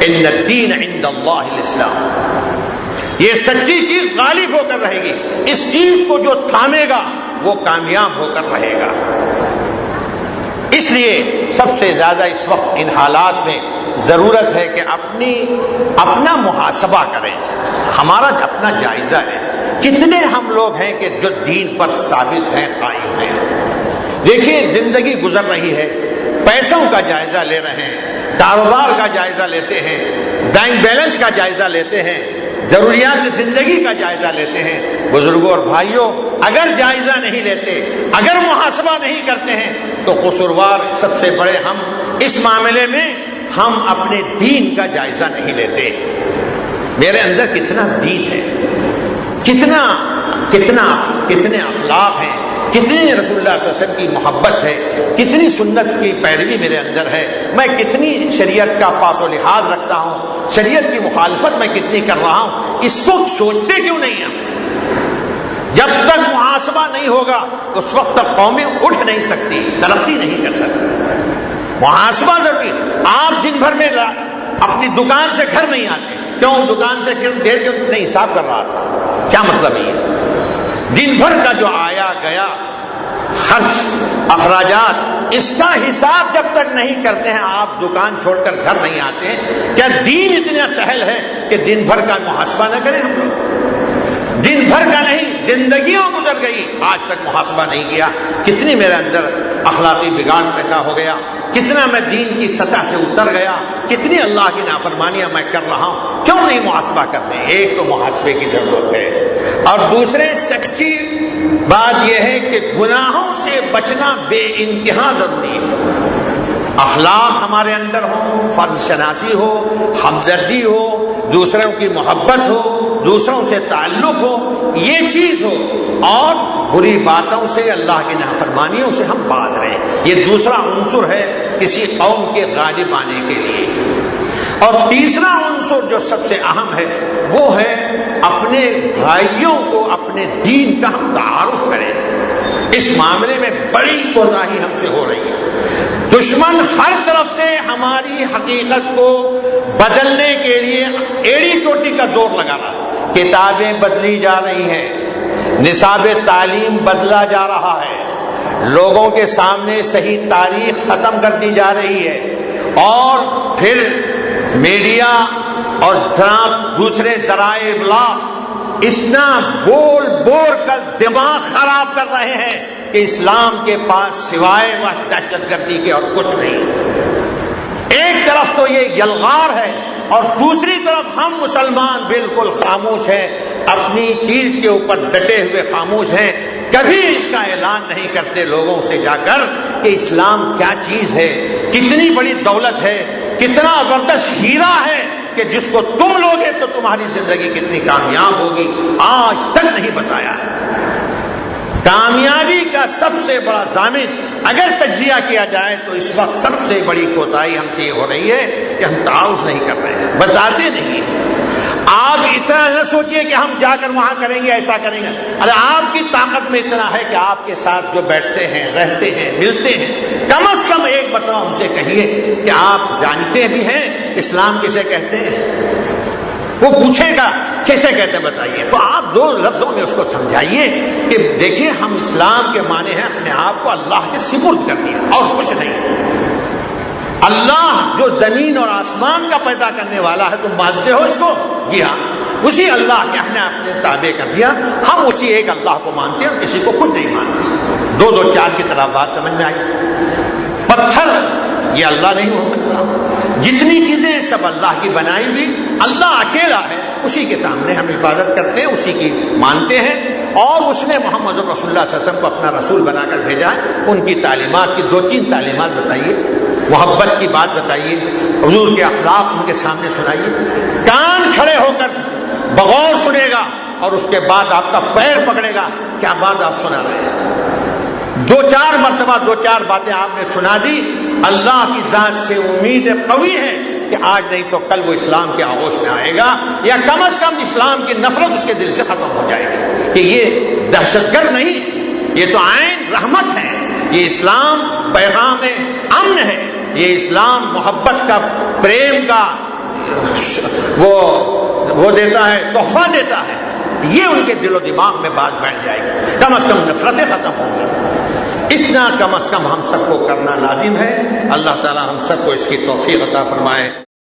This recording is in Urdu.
ان الدین عند اللہ الاسلام. یہ سچی چیز غالب ہو کر رہے گی. اس چیز کو جو تھامے گا وہ کامیاب ہو کر رہے گا. اس لیے سب سے زیادہ اس وقت ان حالات میں ضرورت ہے کہ اپنا محاسبہ کریں. ہمارا اپنا جائزہ ہے. کتنے ہم لوگ ہیں کہ جو دین پر ثابت ہیں، قائم ہیں. دیکھیے زندگی گزر رہی ہے، پیسوں کا جائزہ لے رہے ہیں، کاروبار کا جائزہ لیتے ہیں، بینک بیلنس کا جائزہ لیتے ہیں، ضروریات زندگی کا جائزہ لیتے ہیں. بزرگوں اور بھائیوں، اگر جائزہ نہیں لیتے، اگر محاسبہ نہیں کرتے ہیں تو قصوروار سب سے بڑے ہم اس معاملے میں ہم اپنے دین کا جائزہ نہیں لیتے. میرے اندر کتنا دین ہے، کتنے اخلاق ہیں، کتنی رسول اللہ صلی اللہ علیہ وسلم کی محبت ہے، کتنی سنت کی پیروی میرے اندر ہے، میں کتنی شریعت کا پاس و لحاظ رکھتا ہوں، شریعت کی مخالفت میں کتنی کر رہا ہوں. اس کو سوچتے کیوں نہیں ہیں؟ جب تک محاسبہ نہیں ہوگا اس وقت تک قومیں اٹھ نہیں سکتی، ترقی نہیں کر سکتی. محاسبہ ضروری. آپ دن بھر میں اپنی دکان سے گھر نہیں آتے، کیوں؟ دکان سے دیر کیوں نہیں حساب کر رہا تھا. کیا مطلب ہے؟ دن بھر کا جو آیا گیا خرچ، اخراجات، اس کا حساب جب تک نہیں کرتے ہیں آپ دکان چھوڑ کر گھر نہیں آتے ہیں. کیا دین اتنا سہل ہے کہ دن بھر کا محاسبہ نہ کریں؟ ہم لوگ دن بھر کا نہیں، زندگیوں گزر گئی، آج تک محاسبہ نہیں کیا. کتنی میرے اندر اخلاقی بگاڑ پیدا ہو گیا، کتنا میں دین کی سطح سے اتر گیا، کتنی اللہ کی نافرمانیاں میں کر رہا ہوں. کیوں نہیں محاسبہ کرتے؟ ایک تو محاسبے کی ضرورت ہے، اور دوسرے سچی بات یہ ہے کہ گناہوں سے بچنا بے انتہا ضروری ہے. اخلاق ہمارے اندر ہو، فرض شناسی ہو، ہمدردی ہو، دوسروں کی محبت ہو، دوسروں سے تعلق ہو، یہ چیز ہو، اور بری باتوں سے، اللہ کی نافرمانیوں سے ہم باز رہیں. یہ دوسرا عنصر ہے کسی قوم کے غالب آنے کے لیے. اور تیسرا عنصر جو سب سے اہم ہے وہ ہے اپنے بھائیوں کو اپنے دین کا ہم تعارف کریں. اس معاملے میں بڑی کوتاہی ہم سے ہو رہی ہے. دشمن ہر طرف سے ہماری حقیقت کو بدلنے کے لیے ایڑی چوٹی کا زور لگا رہا ہے. کتابیں بدلی جا رہی ہیں، نصاب تعلیم بدلا جا رہا ہے، لوگوں کے سامنے صحیح تاریخ ختم کر دی جا رہی ہے، اور پھر میڈیا اور دوسرے ذرائع ابلاغ اتنا بول کر دماغ خراب کر رہے ہیں کہ اسلام کے پاس سوائے وہ دہشت گردی کے اور کچھ نہیں. ایک طرف تو یہ یلغار ہے، اور دوسری طرف ہم مسلمان بالکل خاموش ہیں، اپنی چیز کے اوپر ڈٹے ہوئے خاموش ہیں. کبھی اس کا اعلان نہیں کرتے لوگوں سے جا کر کہ اسلام کیا چیز ہے، کتنی بڑی دولت ہے، کتنا زبردست ہیرا ہے کہ جس کو تم لوگے تو تمہاری زندگی کتنی کامیاب ہوگی. آج تک نہیں بتایا ہے. کامیابی کا سب سے بڑا ضامن اگر تجزیہ کیا جائے تو اس وقت سب سے بڑی کوتاہی ہم سے یہ ہو رہی ہے کہ ہم تعاون نہیں کر رہے ہیں، بتاتے نہیں ہیں. آپ اتنا نہ سوچئے کہ ہم جا کر وہاں کریں گے، ایسا کریں گے. ارے آپ کی طاقت میں اتنا ہے کہ آپ کے ساتھ جو بیٹھتے ہیں، رہتے ہیں، ملتے ہیں، کم از کم ایک مرتبہ ہم سے کہیے کہ آپ جانتے بھی ہیں اسلام کسے کہتے ہیں. وہ پوچھے گا کیسے کہتے ہیں بتائیے، تو آپ دو لفظوں میں اس کو سمجھائیے کہ دیکھیے ہم اسلام کے معنی ہیں اپنے آپ کو اللہ کے سپرد کر دیا اور کچھ نہیں. اللہ جو زمین اور آسمان کا پیدا کرنے والا ہے، تم مانتے ہو اس کو؟ جی ہاں. اسی اللہ کے ہم نے اپنے تابع کر دیا. ہم اسی ایک اللہ کو مانتے ہیں، کسی کو کچھ نہیں مانتے. دو چار کی طرح بات سمجھ میں آئی. پتھر یہ اللہ نہیں ہو سکتا. جتنی چیزیں سب اللہ کی بنائی ہوئی، اللہ اکیلا ہے، اسی کے سامنے ہم عبادت کرتے ہیں، اسی کی مانتے ہیں. اور اس نے محمد رسول اللہ صلی اللہ علیہ وسلم کو اپنا رسول بنا کر بھیجا ہے. ان کی تعلیمات کی 2-3 تعلیمات بتائیے، محبت کی بات بتائیے، حضور کے اخلاق ان کے سامنے سنائیے. کان کھڑے ہو کر بغور سنے گا اور اس کے بعد آپ کا پیر پکڑے گا. کیا بات آپ سنا رہے ہیں؟ 2-4 مرتبہ 2-4 باتیں آپ نے سنا دی. اللہ کی ذات سے امید قوی ہے کہ آج نہیں تو کل وہ اسلام کے آغوش میں آئے گا، یا کم از کم اسلام کی نفرت اس کے دل سے ختم ہو جائے گی کہ یہ دہشت گرد نہیں، یہ تو عین رحمت ہے. یہ اسلام پیغام امن ہے، یہ اسلام محبت کا، پریم کا، وہ دیتا ہے، تحفہ دیتا ہے، یہ ان کے دل و دماغ میں بات بیٹھ جائے گی، کم از کم نفرتیں ختم ہوں گی۔ اتنا کم از کم ہم سب کو کرنا لازم ہے۔ اللہ تعالی ہم سب کو اس کی توفیق عطا فرمائے۔